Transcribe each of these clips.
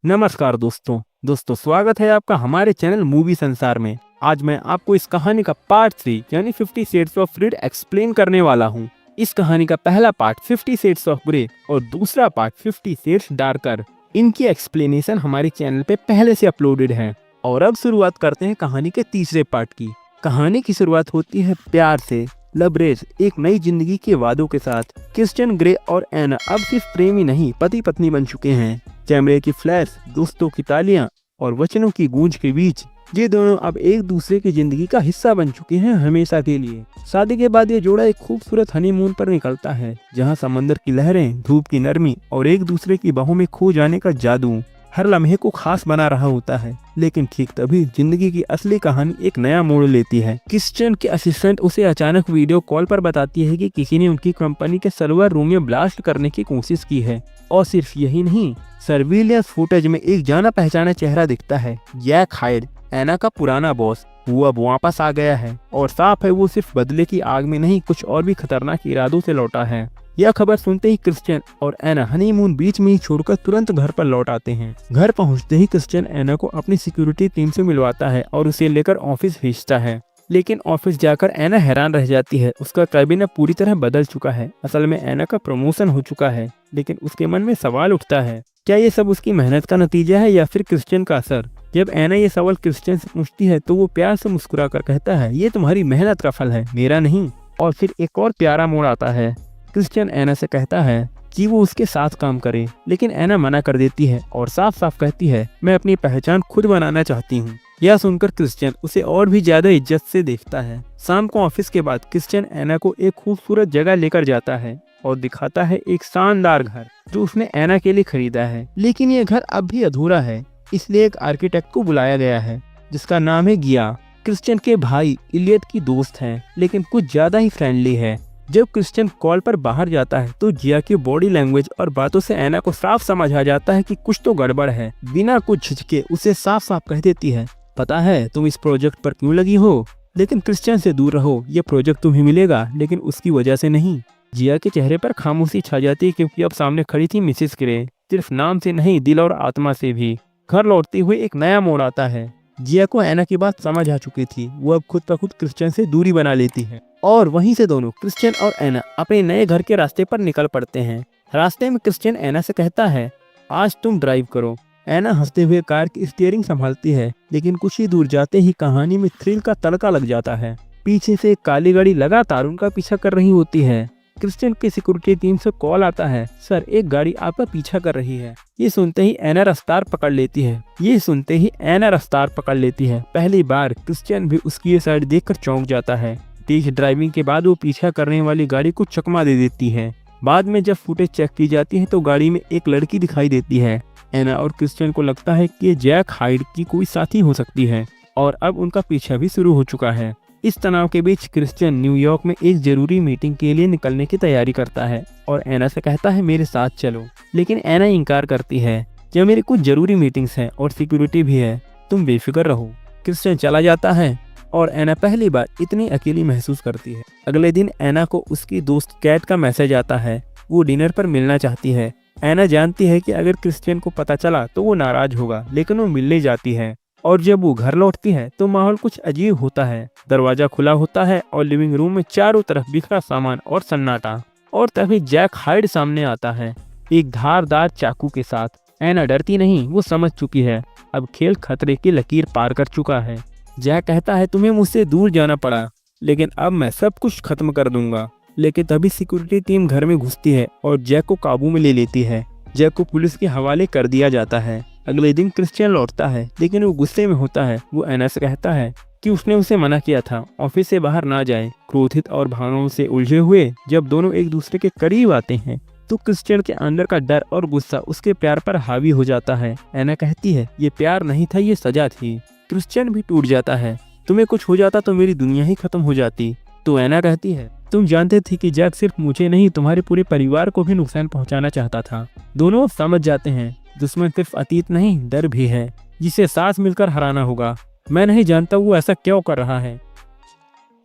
नमस्कार दोस्तों स्वागत है आपका हमारे चैनल मूवी संसार में। आज मैं आपको इस कहानी का पार्ट 3 यानी 50 शेड्स ऑफ रेड एक्सप्लेन करने वाला हूँ। इस कहानी का पहला पार्ट 50 शेड्स ऑफ ग्रे और दूसरा पार्ट 50 शेड्स डार्कर, इनकी एक्सप्लेनेशन हमारे चैनल पे पहले से अपलोडेड है। और अब शुरुआत करते हैं कहानी के तीसरे पार्ट की। कहानी की शुरुआत होती है प्यार से, लबरेज, एक नई जिंदगी के वादों के साथ। क्रिश्चियन ग्रे और एना अब सिर्फ प्रेमी नहीं पति पत्नी बन चुके हैं। कैमरे की फ्लैश, दोस्तों की तालियां और वचनों की गूंज के बीच ये दोनों अब एक दूसरे की जिंदगी का हिस्सा बन चुके हैं हमेशा के लिए। शादी के बाद ये जोड़ा एक खूबसूरत हनीमून पर निकलता है, जहां समंदर की लहरें, धूप की नरमी और एक दूसरे की बाहों में खो जाने का जादू हर लम्हे को खास बना रहा होता है। लेकिन ठीक तभी जिंदगी की असली कहानी एक नया मोड़ लेती है। क्रिश्चियन के असिस्टेंट उसे अचानक वीडियो कॉल पर बताती है कि किसी ने उनकी कंपनी के सर्वर रूम में ब्लास्ट करने की कोशिश की है। और सिर्फ यही नहीं, सर्विलियंस फुटेज में एक जाना पहचाना चेहरा दिखता है। जैक हाइड, एना का पुराना बॉस, वो अब वापस आ गया है और साफ है वो सिर्फ बदले की आग में नहीं, कुछ और भी खतरनाक इरादों से लौटा है। यह खबर सुनते ही क्रिश्चियन और एना हनीमून बीच में ही छोड़कर तुरंत घर पर लौट आते हैं। घर पहुंचते ही क्रिश्चियन एना को अपनी सिक्योरिटी टीम से मिलवाता है और उसे लेकर ऑफिस भेजता है। लेकिन ऑफिस जाकर एना हैरान रह जाती है। उसका कैबिन अब पूरी तरह बदल चुका है। असल में एना का प्रमोशन हो चुका है, लेकिन उसके मन में सवाल उठता है, क्या ये सब उसकी मेहनत का नतीजा है या फिर क्रिश्चियन का असर? जब एना ये सवाल क्रिश्चियन से पूछती है तो वो प्यार से मुस्कुरा कर कहता है, ये तुम्हारी मेहनत का फल है, मेरा नहीं। और फिर एक और प्यारा मोड़ आता है। क्रिश्चियन एना से कहता है कि वो उसके साथ काम करे, लेकिन एना मना कर देती है और साफ साफ कहती है, मैं अपनी पहचान खुद बनाना चाहती हूँ। यह सुनकर क्रिश्चियन उसे और भी ज्यादा इज्जत से देखता है। शाम को ऑफिस के बाद क्रिश्चियन एना को एक खूबसूरत जगह लेकर जाता है और दिखाता है एक शानदार घर जो उसने एना के लिए खरीदा है। लेकिन ये घर अब भी अधूरा है, इसलिए एक आर्किटेक्ट को बुलाया गया है जिसका नाम है गिया। क्रिश्चियन के भाई इलियट की दोस्त है, लेकिन कुछ ज्यादा ही फ्रेंडली है। जब क्रिश्चियन कॉल पर बाहर जाता है तो जिया की बॉडी लैंग्वेज और बातों से एना को साफ समझ आ जाता है कि कुछ तो गड़बड़ है। बिना कुछ झिझके उसे साफ साफ कह देती है, पता है तुम इस प्रोजेक्ट पर क्यों लगी हो, लेकिन क्रिश्चियन से दूर रहो, ये प्रोजेक्ट तुम्हें मिलेगा लेकिन उसकी वजह से नहीं। जिया के चेहरे पर खामोशी छा जाती है, क्योंकि अब सामने खड़ी थी मिसेस ग्रे, सिर्फ नाम से नहीं दिल और आत्मा से भी। घर लौटते हुए एक नया मोड़ आता है। जिया को एना की बात समझ आ चुकी थी। वो अब खुद ब खुद क्रिश्चियन से दूरी बना लेती है और वहीं से दोनों क्रिश्चियन और एना अपने नए घर के रास्ते पर निकल पड़ते हैं। रास्ते में क्रिश्चियन एना से कहता है, आज तुम ड्राइव करो। एना हंसते हुए कार की स्टीयरिंग संभालती है, लेकिन कुछ ही दूर जाते ही कहानी में थ्रिल का तड़का लग जाता है। पीछे से एक काली गाड़ी लगातार उनका पीछा कर रही होती है। क्रिश्चियन की सिक्योरिटी टीम से कॉल आता है, सर एक गाड़ी आपका पीछा कर रही है। ये सुनते ही एना रफ्तार पकड़ लेती है। पहली बार क्रिश्चियन भी उसकी ये साइड देखकर चौंक जाता है। तेज ड्राइविंग के बाद वो पीछा करने वाली गाड़ी को चकमा दे देती है। बाद में जब फुटेज चेक की जाती है तो गाड़ी में एक लड़की दिखाई देती है। एना और क्रिश्चियन को लगता है कि जैक हाइड की कोई साथी हो सकती है और अब उनका पीछा भी शुरू हो चुका है। इस तनाव के बीच क्रिश्चियन न्यूयॉर्क में एक जरूरी मीटिंग के लिए निकलने की तैयारी करता है और एना से कहता है, मेरे साथ चलो। लेकिन एना इनकार करती है, जब मेरी कुछ जरूरी मीटिंग्स हैं और सिक्योरिटी भी है, तुम बेफिक्र रहो। क्रिश्चियन चला जाता है और एना पहली बार इतनी अकेली महसूस करती है। अगले दिन एना को उसकी दोस्त कैट का मैसेज आता है, वो डिनर पर मिलना चाहती है। एना जानती है कि अगर क्रिश्चियन को पता चला तो वो नाराज होगा, लेकिन वो मिलने जाती है। और जब वो घर लौटती है तो माहौल कुछ अजीब होता है। दरवाजा खुला होता है और लिविंग रूम में चारों तरफ बिखरा सामान और सन्नाटा। और तभी जैक हाइड सामने आता है, एक धारदार चाकू के साथ। एना डरती नहीं, वो समझ चुकी है अब खेल खतरे की लकीर पार कर चुका है। जैक कहता है, तुम्हें मुझसे दूर जाना पड़ा, लेकिन अब मैं सब कुछ खत्म कर दूंगा। लेकिन तभी सिक्योरिटी टीम घर में घुसती है और जैक को काबू में ले लेती है। जैक को पुलिस के हवाले कर दिया जाता है। अगले दिन क्रिश्चियन लौटता है, लेकिन वो गुस्से में होता है। वो एना से कहता है कि उसने उसे मना किया था ऑफिस से बाहर ना जाए। क्रोधित और भावनाओं से उलझे हुए जब दोनों एक दूसरे के करीब आते हैं तो क्रिश्चियन के अंदर का डर और गुस्सा उसके प्यार पर हावी हो जाता है। एना कहती है, ये प्यार नहीं था, ये सजा थी। क्रिश्चियन भी टूट जाता है, तुम्हें कुछ हो जाता तो मेरी दुनिया ही खत्म हो जाती। तो एना कहती है, तुम जानते थे कि जैक सिर्फ मुझे नहीं तुम्हारे पूरे परिवार को भी नुकसान पहुंचाना चाहता था। दोनों समझ जाते हैं दुश्मन सिर्फ अतीत नहीं, डर भी है जिसे साथ मिलकर हराना होगा। मैं नहीं जानता वो ऐसा क्यों कर रहा है।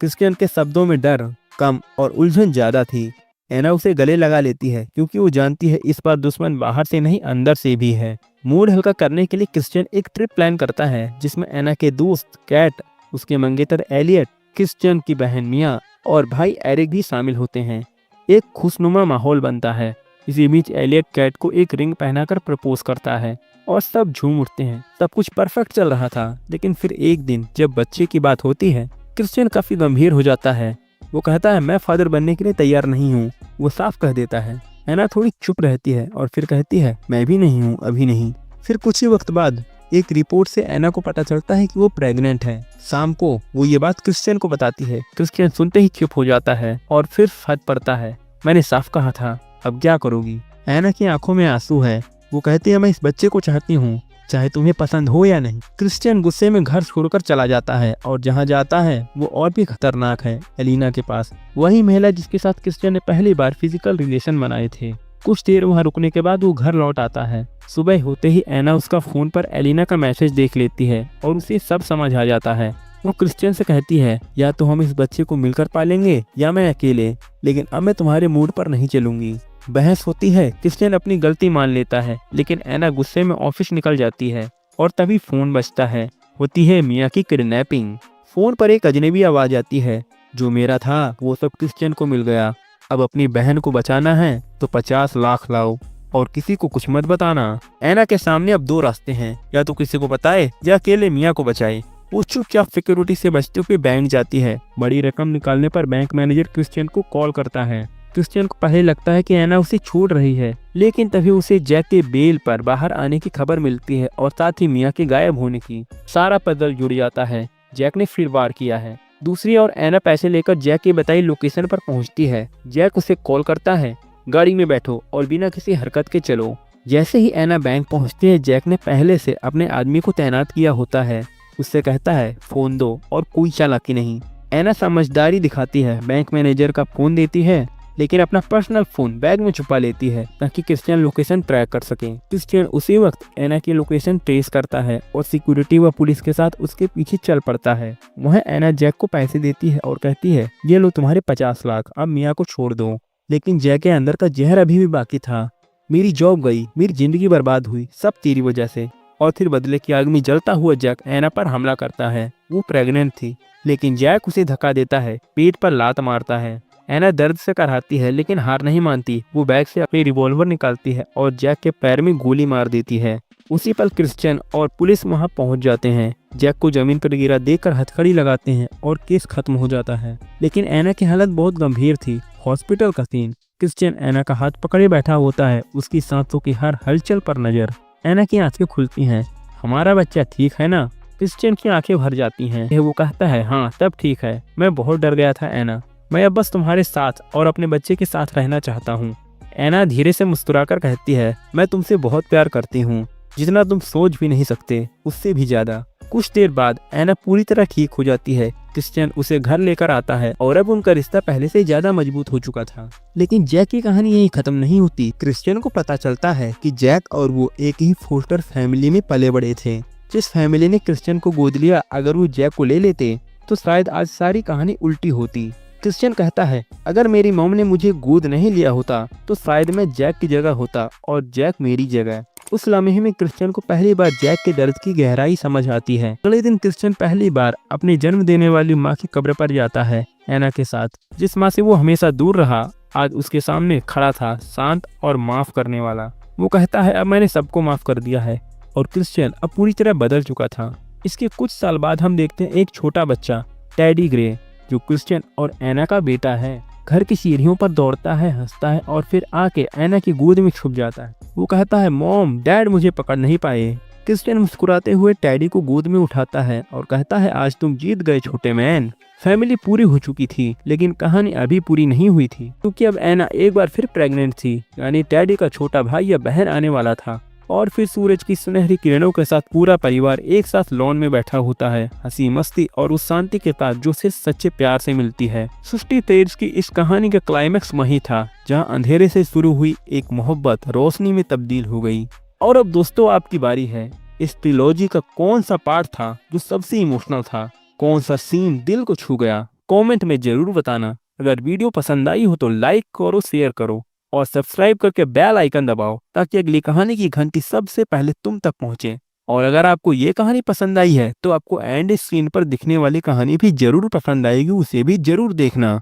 क्रिश्चियन के शब्दों में डर कम और उलझन ज्यादा थी। एना उसे गले लगा लेती है क्योंकि वो जानती है इस बार दुश्मन बाहर से नहीं अंदर से भी है। मूड हल्का करने के लिए क्रिश्चियन एक ट्रिप प्लान करता है जिसमें एना के दोस्त कैट, उसके मंगेतर एलियट, क्रिश्चियन की बहन मिया और भाई एरिक भी शामिल होते हैं। एक खुशनुमा माहौल बनता है। इसी बीच एलियट कैट को एक रिंग पहनाकर प्रपोज करता है और सब झूम उठते हैं। सब कुछ परफेक्ट चल रहा था, लेकिन फिर एक दिन जब बच्चे की बात होती है, क्रिश्चियन काफी गंभीर हो जाता है। वो कहता है मैं फादर बनने के लिए तैयार नहीं हूँ। वो साफ कह देता है। एना थोड़ी चुप रहती है और फिर कहती है मैं भी नहीं हूँ, अभी नहीं। फिर कुछ ही वक्त बाद एक रिपोर्ट से एना को पता चलता है कि वो प्रेग्नेंट है। शाम को वो ये बात क्रिश्चियन को बताती है। क्रिश्चियन सुनते ही चुप हो जाता है और फिर फट पड़ता है, मैंने साफ कहा था, अब क्या करोगी। एना की आंखों में आंसू है। वो कहती है मैं इस बच्चे को चाहती हूँ, चाहे तुम्हें पसंद हो या नहीं। क्रिश्चियन गुस्से में घर छोड़कर चला जाता है और जहाँ जाता है वो और भी खतरनाक है, एलिना के पास। वही महिला जिसके साथ क्रिश्चियन ने पहली बार फिजिकल रिलेशन बनाए थे। कुछ देर वहाँ रुकने के बाद वो घर लौट आता है। सुबह होते ही एना उसका फोन पर एलिना का मैसेज देख लेती है और उसे सब समझ आ जाता है। वो क्रिश्चियन से कहती है या तो हम इस बच्चे को मिलकर पालेंगे या मैं अकेले, लेकिन अब मैं तुम्हारे मूड पर नहीं चलूंगी। बहस होती है। क्रिश्चियन अपनी गलती मान लेता है, लेकिन एना गुस्से में ऑफिस निकल जाती है और तभी फोन बजता है। होती है मिया की किडनैपिंग। फोन पर एक अजनबी आवाज आती है, जो मेरा था वो सब क्रिश्चियन को मिल गया। अब अपनी बहन को बचाना है तो 50 लाख लाओ और किसी को कुछ मत बताना। एना के सामने अब दो रास्ते हैं, या तो किसी को बताए या अकेले मिया को बचाए। वो चुपचाप सिक्योरिटी से बचते हुए बैंक जाती है। बड़ी रकम निकालने पर बैंक मैनेजर क्रिश्चियन को कॉल करता है। क्रिश्चियन को पहले लगता है कि एना उसे छोड़ रही है, लेकिन तभी उसे जैक के बेल पर बाहर आने की खबर मिलती है और साथ ही मिया के गायब होने की। सारा पजल जुड़ जाता है। जैक ने फिर वार किया है। दूसरी ओर एना पैसे लेकर जैक की बताई लोकेशन पर पहुंचती है। जैक उसे कॉल करता है, गाड़ी में बैठो और बिना किसी हरकत के चलो। जैसे ही एना बैंक पहुंचती है, जैक ने पहले से अपने आदमी को तैनात किया होता है। उससे कहता है फोन दो और कोई चालाकी नहीं। एना समझदारी दिखाती है, बैंक मैनेजर का फोन देती है, लेकिन अपना पर्सनल फोन बैग में छुपा लेती है ताकि क्रिश्चियन लोकेशन ट्रैक कर सके। क्रिश्चियन उसी वक्त एना की लोकेशन ट्रेस करता है और सिक्योरिटी व पुलिस के साथ उसके पीछे चल पड़ता है। वह एना जैक को पैसे देती है और कहती है ये लो तुम्हारे 50 लाख, अब मिया को छोड़ दो। लेकिन जैक के अंदर का जहर अभी भी बाकी था। मेरी जॉब गई, मेरी जिंदगी बर्बाद हुई, सब तेरी वजह से। और फिर बदले की आग में जलता हुआ जैक एना पर हमला करता है। वो प्रेग्नेंट थी, लेकिन जैक उसे धक्का देता है, पेट पर लात मारता है। एना दर्द से कराहती है, लेकिन हार नहीं मानती। वो बैग से अपनी रिवॉल्वर निकालती है और जैक के पैर में गोली मार देती है। उसी पल क्रिश्चियन और पुलिस वहां पहुंच जाते हैं। जैक को जमीन पर गिरा देखकर हथकड़ी लगाते हैं और केस खत्म हो जाता है। लेकिन एना की हालत बहुत गंभीर थी। हॉस्पिटल का सीन। क्रिश्चियन एना का हाथ पकड़े बैठा होता है, उसकी सांसों की हर हलचल पर नजर। एना की आंखें खुलती हैं। हमारा बच्चा ठीक है ना? क्रिश्चियन की आंखें भर जाती हैं। वो कहता है हाँ सब ठीक है, मैं बहुत डर गया था एना, मैं अब बस तुम्हारे साथ और अपने बच्चे के साथ रहना चाहता हूँ। एना धीरे से मुस्कुराकर कहती है मैं तुमसे बहुत प्यार करती हूँ, जितना तुम सोच भी नहीं सकते, उससे भी ज्यादा। कुछ देर बाद एना पूरी तरह ठीक हो जाती है। क्रिश्चियन उसे घर लेकर आता है और अब उनका रिश्ता पहले से ज्यादा मजबूत हो चुका था। लेकिन जैक की कहानी यही खत्म नहीं होती। क्रिश्चियन को पता चलता है कि जैक और वो एक ही फोस्टर फैमिली में पले बड़े थे। जिस फैमिली ने क्रिश्चियन को गोद लिया, अगर वो जैक को ले लेते तो शायद आज सारी कहानी उल्टी होती। क्रिश्चियन कहता है अगर मेरी मॉम ने मुझे गोद नहीं लिया होता तो शायद मैं जैक की जगह होता और जैक मेरी जगह। उस लम्हे में क्रिश्चियन को पहली बार जैक के दर्द की गहराई समझ आती है। अगले दिन क्रिश्चियन पहली बार अपनी जन्म देने वाली माँ की कब्र पर जाता है। एना के साथ, जिस माँ से वो हमेशा दूर रहा, आज उसके सामने खड़ा था, शांत और माफ करने वाला। वो कहता है अब मैंने सबको माफ कर दिया है और क्रिश्चियन अब पूरी तरह बदल चुका था। इसके कुछ साल बाद हम देखते हैं एक छोटा बच्चा टेडी ग्रे, जो क्रिश्चियन और एना का बेटा है। घर की सीढ़ियों पर दौड़ता है, हंसता है और फिर आके एना की गोद में छुप जाता है। वो कहता है मॉम डैड मुझे पकड़ नहीं पाए। क्रिश्चियन मुस्कुराते हुए टेडी को गोद में उठाता है और कहता है आज तुम जीत गए छोटे मैन। फैमिली पूरी हो चुकी थी, लेकिन कहानी अभी पूरी नहीं हुई थी, क्योंकि अब एना एक बार फिर प्रेग्नेंट थी, यानी टेडी का छोटा भाई या बहन आने वाला था। और फिर सूरज की सुनहरी किरणों के साथ पूरा परिवार एक साथ लॉन में बैठा होता है, हंसी मस्ती और उस शांति के साथ जो सिर्फ सच्चे प्यार से मिलती है। सृष्टि तेज की इस कहानी का क्लाइमैक्स वही था, जहां अंधेरे से शुरू हुई एक मोहब्बत रोशनी में तब्दील हो गई। और अब दोस्तों आपकी बारी है। इस ट्रिलॉजी का कौन सा पार्ट था जो सबसे इमोशनल था? कौन सा सीन दिल को छू गया? कमेंट में जरूर बताना। अगर वीडियो पसंद आई हो तो लाइक करो, शेयर करो और सब्सक्राइब करके बेल आइकन दबाओ ताकि अगली कहानी की घंटी सबसे पहले तुम तक पहुंचे। और अगर आपको ये कहानी पसंद आई है तो आपको एंड स्क्रीन पर दिखने वाली कहानी भी जरूर पसंद आएगी, उसे भी जरूर देखना।